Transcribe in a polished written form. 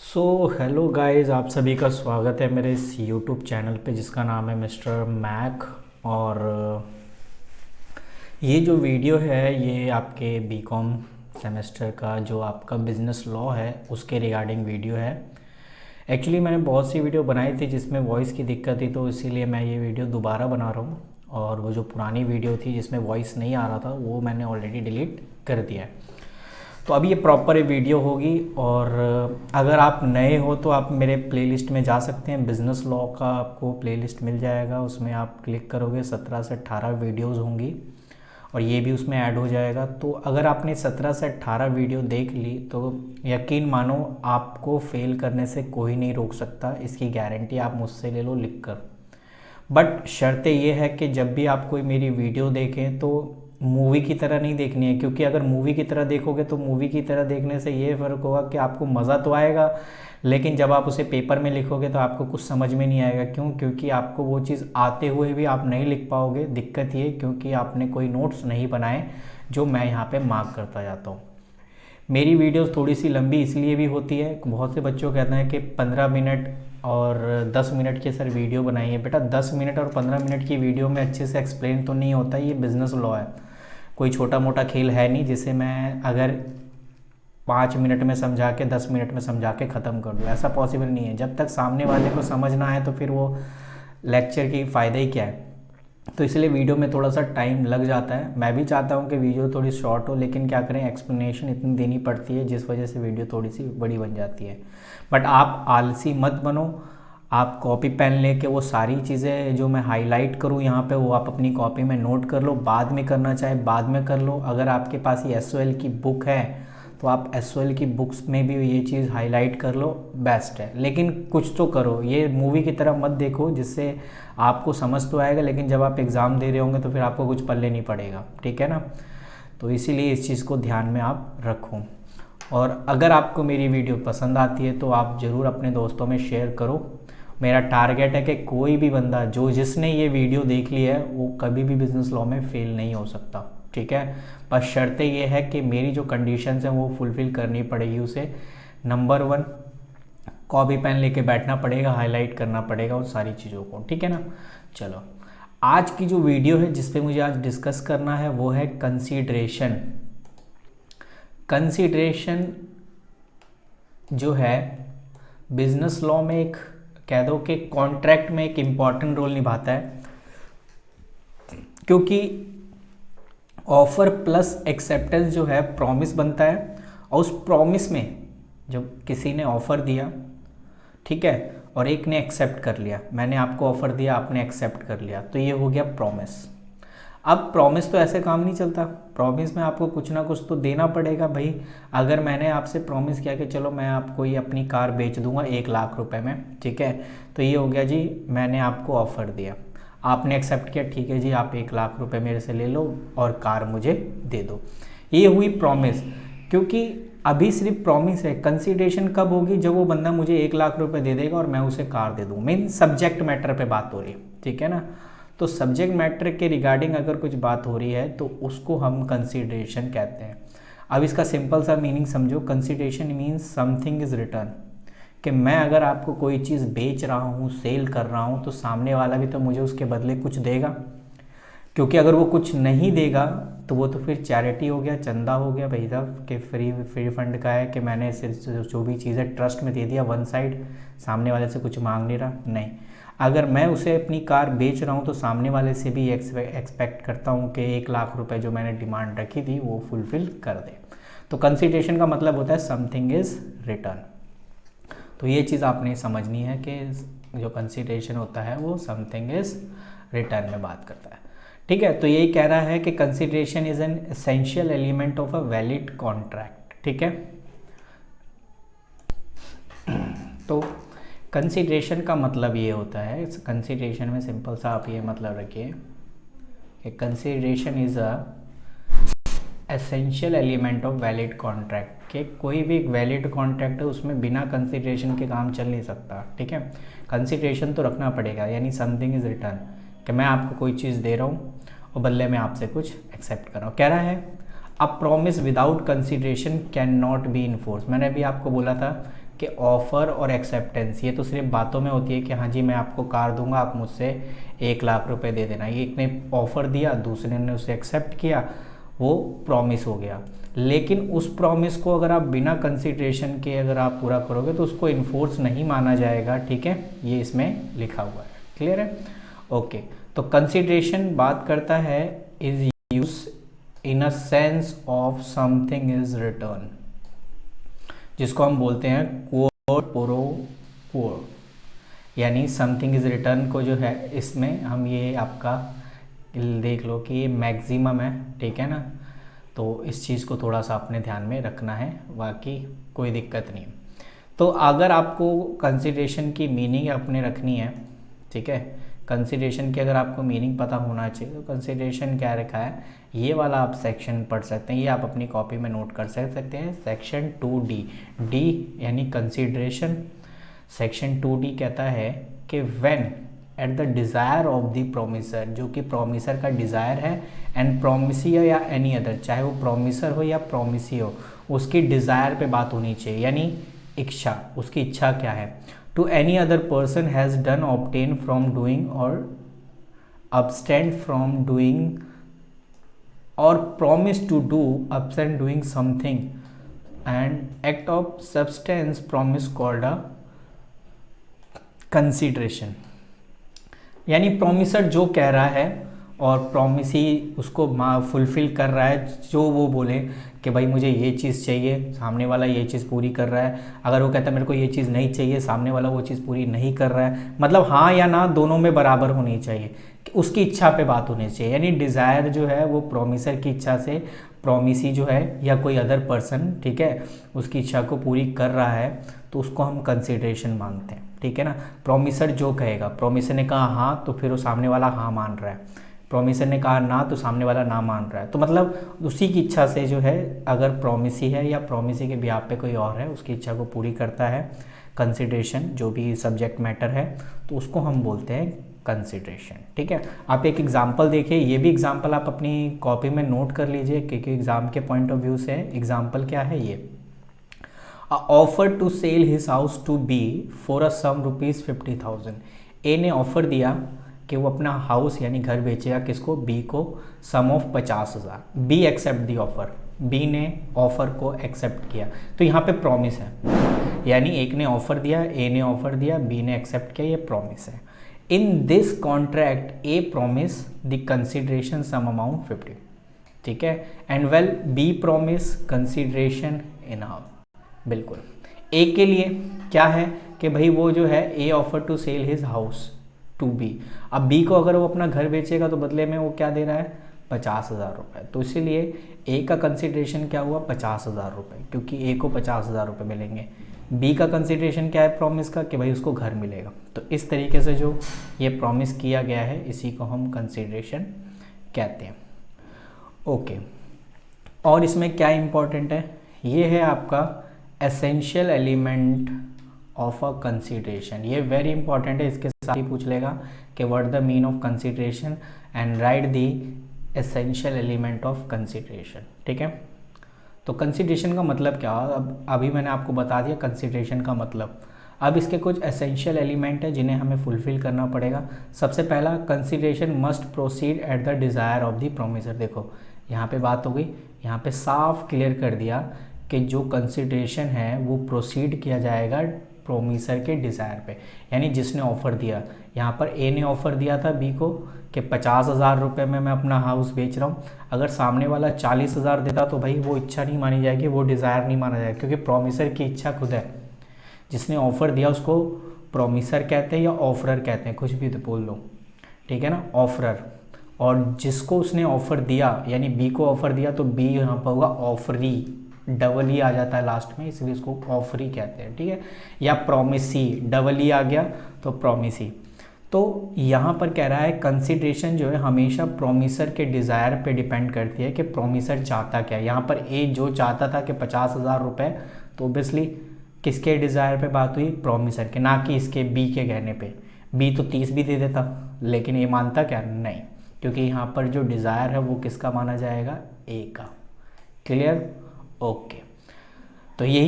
So hello guys, आप सभी का स्वागत है मेरे इस यूट्यूब चैनल पे जिसका नाम है मिस्टर मैक। और ये जो वीडियो है ये आपके बीकॉम सेमेस्टर का जो आपका बिज़नेस लॉ है उसके रिगार्डिंग वीडियो है। एक्चुअली मैंने बहुत सी वीडियो बनाई थी जिसमें वॉइस की दिक्कत थी, तो इसीलिए मैं ये वीडियो दोबारा बना रहा हूँ। और वो जो पुरानी वीडियो थी जिसमें वॉइस नहीं आ रहा था वो मैंने ऑलरेडी डिलीट कर दिया है। तो अभी ये प्रॉपर वीडियो होगी। और अगर आप नए हो तो आप मेरे प्लेलिस्ट में जा सकते हैं। बिज़नेस लॉ का आपको प्लेलिस्ट मिल जाएगा, उसमें आप क्लिक करोगे 17 से 18 वीडियोस होंगी और ये भी उसमें ऐड हो जाएगा। तो अगर आपने 17 से 18 वीडियो देख ली तो यकीन मानो आपको फेल करने से कोई नहीं रोक सकता, इसकी गारंटी आप मुझसे ले लो लिख कर। बट शर्त ये है कि जब भी आप कोई मेरी वीडियो देखें तो मूवी की तरह नहीं देखनी है, क्योंकि अगर मूवी की तरह देखोगे तो मूवी की तरह देखने से ये फ़र्क होगा कि आपको मज़ा तो आएगा, लेकिन जब आप उसे पेपर में लिखोगे तो आपको कुछ समझ में नहीं आएगा। क्यों? क्योंकि आपको वो चीज़ आते हुए भी आप नहीं लिख पाओगे। दिक्कत ये क्योंकि आपने कोई नोट्स नहीं बनाए जो मैं यहाँ पे मार्क करता जाता हूँ। मेरी वीडियोस थोड़ी सी लंबी इसलिए भी होती है, बहुत से बच्चों कहते हैं कि 15 मिनट और 10 मिनट की सर वीडियो बनाइए। बेटा 10 मिनट और 15 मिनट की वीडियो में अच्छे से एक्सप्लेन तो नहीं होता, ये बिज़नेस लॉ है, कोई छोटा मोटा खेल है नहीं जिसे मैं अगर 5 मिनट में समझा के 10 मिनट में समझा के ख़त्म कर दूँ। ऐसा पॉसिबल नहीं है। जब तक सामने वाले को समझ ना आए तो फिर वो लेक्चर की फ़ायदा ही क्या है। तो इसलिए वीडियो में थोड़ा सा टाइम लग जाता है। मैं भी चाहता हूँ कि वीडियो थोड़ी शॉर्ट हो, लेकिन क्या करें, एक्सप्लेनेशन इतनी देनी पड़ती है जिस वजह से वीडियो थोड़ी सी बड़ी बन जाती है। बट आप आलसी मत बनो, आप कॉपी पेन लेके वो सारी चीज़ें जो मैं हाईलाइट करूँ यहाँ पे वो आप अपनी कॉपी में नोट कर लो। बाद में करना चाहे बाद में कर लो। अगर आपके पास ये एसओएल की बुक है तो आप एसओएल की बुक्स में भी ये चीज़ हाईलाइट कर लो, बेस्ट है। लेकिन कुछ तो करो, ये मूवी की तरह मत देखो जिससे आपको समझ तो आएगा लेकिन जब आप एग्ज़ाम दे रहे होंगे तो फिर आपको कुछ पल्ले नहीं पड़ेगा, ठीक है ना। तो इसीलिए इस चीज़ को ध्यान में आप रखो। और अगर आपको मेरी वीडियो पसंद आती है तो आप ज़रूर अपने दोस्तों में शेयर करो। मेरा टारगेट है कि कोई भी बंदा जिसने ये वीडियो देख ली है वो कभी भी बिज़नेस लॉ में फ़ेल नहीं हो सकता, ठीक है। बस शर्तें ये है कि मेरी जो कंडीशंस हैं वो फुलफ़िल करनी पड़ेगी उसे। नंबर 1, कॉपी पेन लेके बैठना पड़ेगा, हाईलाइट करना पड़ेगा उन सारी चीज़ों को, ठीक है ना। चलो, आज की जो वीडियो है जिस पे मुझे आज डिस्कस करना है वो है कंसीडरेशन। कंसीडरेशन जो है बिजनेस लॉ में एक कह दो कि कॉन्ट्रैक्ट में एक इम्पॉर्टेंट रोल निभाता है, क्योंकि ऑफर प्लस एक्सेप्टेंस जो है प्रॉमिस बनता है। और उस प्रॉमिस में जब किसी ने ऑफ़र दिया, ठीक है, और एक ने एक्सेप्ट कर लिया, मैंने आपको ऑफ़र दिया आपने एक्सेप्ट कर लिया, तो ये हो गया प्रॉमिस। अब प्रॉमिस तो ऐसे काम नहीं चलता, प्रॉमिस में आपको कुछ ना कुछ तो देना पड़ेगा भाई। अगर मैंने आपसे प्रॉमिस किया कि चलो मैं आपको ये अपनी कार बेच दूंगा 1 लाख रुपए में, ठीक है, तो ये हो गया जी मैंने आपको ऑफ़र दिया, आपने एक्सेप्ट किया, ठीक है जी आप 1 लाख रुपए मेरे से ले लो और कार मुझे दे दो, ये हुई प्रॉमिस। क्योंकि अभी सिर्फ प्रॉमिस है, कंसीडरेशन कब होगी, जब वो बंदा मुझे 1 लाख रुपए दे देगा और मैं उसे कार दे दूँ। मेन सब्जेक्ट मैटर पे बात हो रही है, ठीक है ना। तो सब्जेक्ट मैटर के रिगार्डिंग अगर कुछ बात हो रही है तो उसको हम कंसीडरेशन कहते हैं। अब इसका सिंपल सा मीनिंग समझो, consideration means something is return, कि मैं अगर आपको कोई चीज़ बेच रहा हूँ, सेल कर रहा हूँ, तो सामने वाला भी तो मुझे उसके बदले कुछ देगा। क्योंकि अगर वो कुछ नहीं देगा तो वो तो फिर चैरिटी हो गया, चंदा हो गया भाई साहब, कि फ्री फंड का है कि मैंने सिर्फ जो भी चीज़ें ट्रस्ट में दे दिया वन साइड, सामने वाले से कुछ मांग नहीं रहा, नहीं। अगर मैं उसे अपनी कार बेच रहा हूँ तो सामने वाले से भी एक्सपेक्ट करता हूँ कि 1 लाख रुपए जो मैंने डिमांड रखी थी वो फुलफ़िल कर दे। तो कंसीडरेशन का मतलब होता है समथिंग इज़ रिटर्न। तो ये चीज़ आपने समझनी है कि जो कंसीडरेशन होता है वो समथिंग इज़ रिटर्न में बात करता है, ठीक है। तो यही कह रहा है कि consideration is an essential element of a valid contract, ठीक है। तो कंसीडरेशन का मतलब ये होता है, इस कंसीडरेशन में सिंपल सा आप ये मतलब रखिए कि consideration is a essential element of valid contract, कि कोई भी एक वैलिड कॉन्ट्रैक्ट है उसमें बिना कंसीडरेशन के काम चल नहीं सकता, ठीक है। कंसीडरेशन तो रखना पड़ेगा, यानी समथिंग इज़ रिटर्न, कि मैं आपको कोई चीज़ दे रहा हूँ और बदले में आपसे कुछ एक्सेप्ट कर रहा हूँ। कह रहा है a promise without consideration can not be enforce. मैंने अभी आपको बोला था कि ऑफ़र और एक्सेप्टेंस ये तो सिर्फ बातों में होती है कि हाँ जी मैं आपको कार दूंगा, आप मुझसे 1 लाख रुपए दे देना। ये एक ने ऑफ़र दिया, दूसरे ने उसे एक्सेप्ट किया, वो प्रॉमिस हो गया। लेकिन उस प्रॉमिस को अगर आप बिना कंसिडरेशन के अगर आप पूरा करोगे तो उसको इन्फोर्स नहीं माना जाएगा, ठीक है, ये इसमें लिखा हुआ है। क्लियर है? ओके। तो कंसिडरेशन बात करता है is use in a sense of something is return, जिसको हम बोलते हैं क्वोट प्रो क्वो, यानी समथिंग इज रिटर्न को जो है इसमें हम ये आपका देख लो कि ये मैक्सिमम है, ठीक है ना। तो इस चीज़ को थोड़ा सा अपने ध्यान में रखना है, बाकी कोई दिक्कत नहीं। तो अगर आपको कंसिडरेशन की मीनिंग अपने रखनी है, ठीक है, कंसिडरेशन की अगर आपको मीनिंग पता होना चाहिए तो कंसिडरेशन क्या रखा है ये वाला आप सेक्शन पढ़ सकते हैं, ये आप अपनी कॉपी में नोट कर सकते हैं। सेक्शन 2D, डी यानी कंसिडरेशन। सेक्शन 2D कहता है कि when at the desire of the promisor, जो कि प्रोमिसर का डिज़ायर है, एंड प्रोमिसियर या एनी अदर, चाहे वो प्रोमिसर हो या प्रोमिसी हो, उसकी डिज़ायर पे बात होनी चाहिए, यानी इच्छा, उसकी इच्छा क्या है। To any other person has done obtain from doing और abstain from doing or promise to do absent doing something, and act of substance promise called a consideration। यानी प्रोमिसर जो कह रहा है और प्रोमिसी उसको फुलफिल कर रहा है, जो वो बोले कि भाई मुझे ये चीज़ चाहिए, सामने वाला ये चीज़ पूरी कर रहा है। अगर वो कहता है मेरे को ये चीज़ नहीं चाहिए, सामने वाला वो चीज़ पूरी नहीं कर रहा है, मतलब हाँ या ना दोनों में बराबर होनी चाहिए, उसकी इच्छा पे बात होनी चाहिए। यानी डिज़ायर जो है वो प्रोमिसर की इच्छा से प्रोमिसी जो है या कोई अदर पर्सन, ठीक है, उसकी इच्छा को पूरी कर रहा है तो उसको हम कंसिडरेशन मानते हैं, ठीक है ना। प्रोमिसर जो कहेगा, प्रोमिसर ने कहा हाँ तो फिर वो सामने वाला हाँ मान रहा है, प्रोमिसर ने कहा ना तो सामने वाला ना मान रहा है, तो मतलब उसी की इच्छा से जो है, अगर प्रोमिसी है या प्रोमिसी के बिहाफ पे कोई और है, उसकी इच्छा को पूरी करता है कंसिडरेशन, जो भी सब्जेक्ट मैटर है, तो उसको हम बोलते हैं कंसिडरेशन, ठीक है। आप एक एग्जांपल देखिए, ये भी एग्जांपल आप अपनी कॉपी में नोट कर लीजिए क्योंकि एग्जाम के पॉइंट ऑफ व्यू से एग्जांपल क्या है ये। Offer to sell his house to B for a sum ₹50,000। A ने ऑफर दिया कि वो अपना हाउस यानी घर बेचेगा, किसको, बी को, sum of 50,000। B accept the offer, B ने ऑफर को एक्सेप्ट किया, तो यहाँ पे प्रॉमिस है, यानी एक ने ऑफर दिया, ए ने ऑफर दिया, बी ने एक्सेप्ट किया, ये प्रॉमिस है। In this contract a promise the consideration some amount 50, ठीक है, and well be promise consideration in how. बिल्कुल, ए के लिए क्या है कि भाई वो जो है A offer to sell his house to B, अब बी को अगर वो अपना घर बेचेगा तो बदले में वो क्या दे रहा है, 50,000 रुपये, तो इसीलिए ए का कंसिडरेशन क्या हुआ, 50,000 रुपये, क्योंकि ए को 50,000 रुपये मिलेंगे। बी का कंसिडरेशन क्या है प्रॉमिस का, कि भाई उसको घर मिलेगा। तो इस तरीके से जो ये प्रॉमिस किया गया है इसी को हम कंसिडरेशन कहते हैं। ओके, और इसमें क्या इम्पोर्टेंट है, ये है आपका essential element of a consideration. ये वेरी इंपॉर्टेंट है, इसके साथ ही पूछ लेगा कि what the mean of consideration and right the essential element of consideration, ठीक है। तो कंसिडरेशन का मतलब क्या, अब अभी मैंने आपको बता दिया कंसिडरेशन का मतलब। अब इसके कुछ एसेंशियल एलिमेंट है जिन्हें हमें फुलफिल करना पड़ेगा। सबसे पहला, consideration must proceed at the desire of the promisor. देखो यहाँ पे बात हो गई, यहाँ पे साफ क्लियर कर दिया कि जो कंसिडरेशन है वो प्रोसीड किया जाएगा प्रोमिसर के डिज़ायर पे, यानी जिसने ऑफ़र दिया। यहाँ पर ए ने ऑफ़र दिया था बी को कि 50,000 रुपये में मैं अपना हाउस बेच रहा हूँ, अगर सामने वाला 40,000 देता तो भाई वो इच्छा नहीं मानी जाएगी, वो डिज़ायर नहीं माना जाएगा, क्योंकि प्रोमिसर की इच्छा खुद है। जिसने ऑफ़र दिया उसको प्रोमिसर कहते हैं या ऑफरर कहते हैं, कुछ भी तो बोल लो, ठीक है ना, ऑफरर। और जिसको उसने ऑफ़र दिया यानी बी को ऑफ़र दिया तो बी यहाँ पर होगा ऑफरी, डबल ई आ जाता है लास्ट में, इसलिए इसको ऑफरी कहते हैं, ठीक है। या प्रोमिसी, डबल ई आ गया तो प्रोमिसी। तो यहाँ पर कह रहा है कंसिडरेशन जो है हमेशा प्रोमिसर के डिज़ायर पे डिपेंड करती है कि प्रोमिसर चाहता क्या है। यहाँ पर ए जो चाहता था कि 50,000 रुपये, तो ओबियसली किसके डिज़ायर पे बात हुई, प्रोमिसर के, ना कि इसके बी के कहने पे। बी तो 30 भी दे देता, लेकिन ये मानता क्या, नहीं, क्योंकि यहाँ पर जो डिज़ायर है वो किसका माना जाएगा, ए का। Clear, okay. तो यही